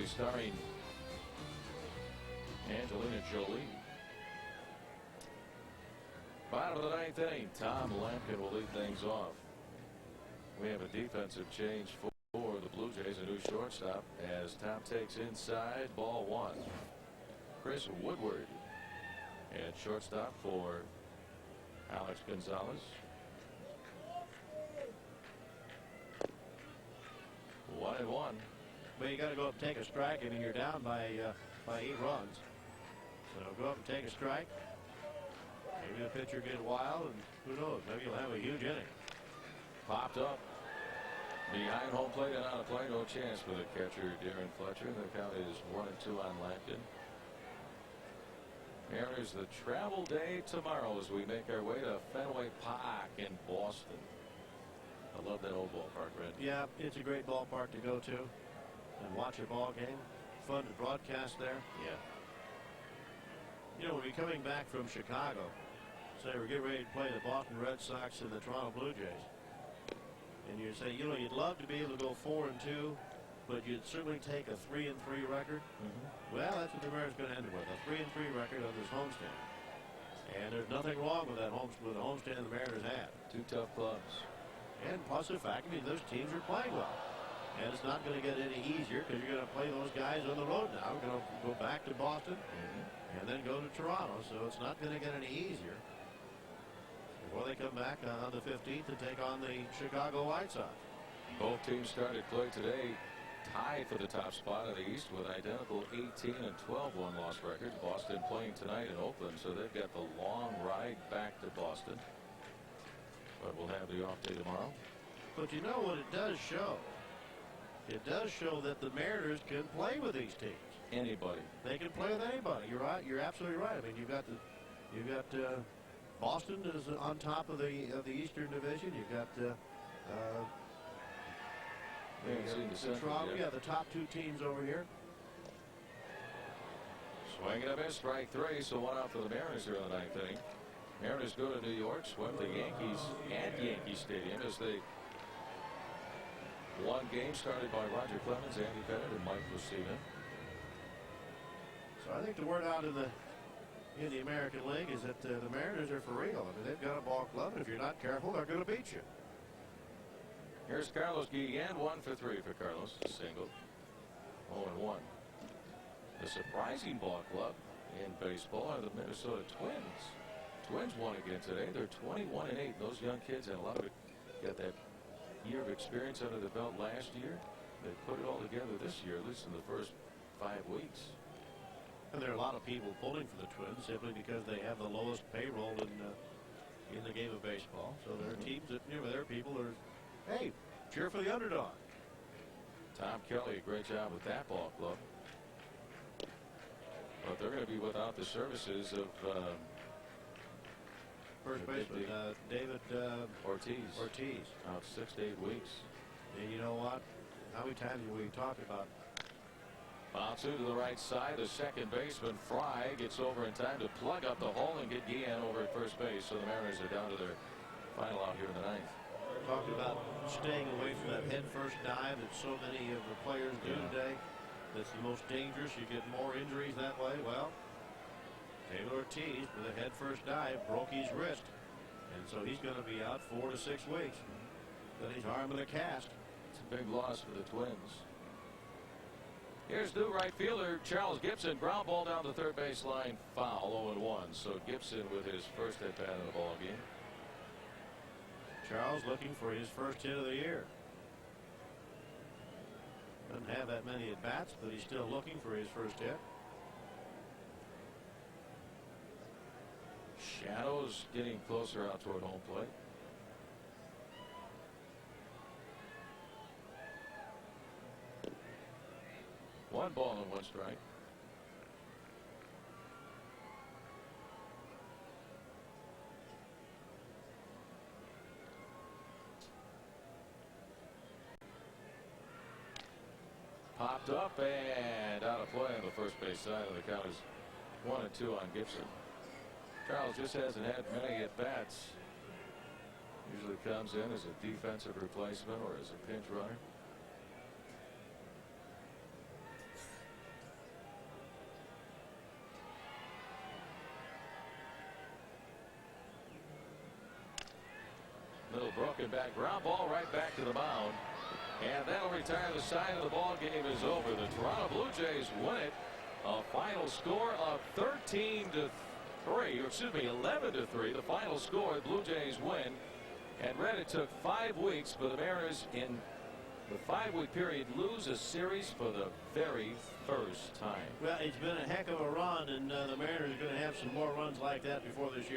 starring Angelina Jolie. Bottom of the ninth inning, Tom Lampkin will lead things off. We have a defensive change for the Blue Jays, a new shortstop as Tom takes inside, ball one. Chris Woodward at shortstop for Alex Gonzalez. 1-1. But you got to go up and take a strike. I mean, you're down by 8 runs. So go up and take a strike. Maybe the pitcher get wild, and who knows? Maybe you'll have a huge inning. Popped up behind home plate and on a play. No chance for the catcher, Darren Fletcher. The count is 1-2 on Lampkin. Mariners the travel day tomorrow as we make our way to Fenway Park in Boston. I love that old ballpark, Red. Yeah, it's a great ballpark to go to and watch a ball game. Fun to broadcast there. Yeah. You know, when we're coming back from Chicago, say we're getting ready to play the Boston Red Sox and the Toronto Blue Jays, and you say, you know, you'd love to be able to go 4-2, but you'd certainly take a 3-3 record. Well, that's what the Mariners going to end up with, a 3-3 record on this homestand. And there's nothing wrong with that with the homestand the Mariners have. Two tough clubs. And plus the fact, I mean, those teams are playing well. And it's not going to get any easier because you're going to play those guys on the road now. We're going to go back to Boston and then go to Toronto. So it's not going to get any easier before they come back on the 15th to take on the Chicago White Sox. Both teams started play today tied for the top spot in the East with identical 18 and 12 one-loss records. Boston playing tonight in Oakland, so they've got the long ride back to Boston. But we'll have the off day tomorrow. But you know what it does show? It does show that the Mariners can play with these teams. Anybody. They can play with anybody. You're right. You're absolutely right. I mean, you've got Boston is on top of the Eastern Division. You've got Toronto. Yeah, the top two teams over here. Swing and a miss, strike three. So one out for the Mariners here in the ninth inning. Mariners go to New York, swim the Yankees at Yankee Stadium as they won game started by Roger Clemens, Andy Pettit, and Mike Lucina. So I think the word out in the American League is that the Mariners are for real. I mean, they've got a ball club, and if you're not careful, they're going to beat you. Here's Carlos Guillen, 1 for 3 for Carlos, single. 0-1. The surprising ball club in baseball are the Minnesota Twins. Twins won again today. They're 21-8. Those young kids had a lot of it. Got that year of experience under the belt last year. They put it all together this year, at least in the first 5 weeks. And there are a lot of people pulling for the Twins simply because they have the lowest payroll in the game of baseball. So there are teams that, you know, there are people that are, hey, cheer for the underdog. Tom Kelly, a great job with that ball club. But they're going to be without the services of first baseman David Ortiz out 6 to 8 weeks. And you know what? How many times have we talked about? Bounce to the right side. The second baseman Fry gets over in time to plug up the hole and get Guillen over at first base. So the Mariners are down to their final out here in the ninth. Talking about staying away from that head first dive that so many of the players do today. That's the most dangerous. You get more injuries that way. Well, David Ortiz with a head first dive broke his wrist, and so he's going to be out 4 to 6 weeks. Then his arm in a cast. It's a big loss for the Twins. Here's new right fielder Charles Gibson, ground ball down the third base line, foul, 0-1. So Gibson with his first at bat in the ball game. Charles looking for his first hit of the year. Doesn't have that many at bats, but he's still looking for his first hit. Shadows getting closer out toward home plate. One ball and one strike. Popped up and out of play on the first base side, and the count is 1-2 on Gibson. Charles just hasn't had many at-bats. Usually comes in as a defensive replacement or as a pinch runner. Little broken back ground ball right back to the mound. And that'll retire the side of the ball game is over. The Toronto Blue Jays win it. A final score of 13-3, or excuse me, 11-3. The final score, the Blue Jays win. And Red, it took 5 weeks for the Mariners in the 5-week period lose a series for the very first time. Well, it's been a heck of a run, and the Mariners are going to have some more runs like that before this year.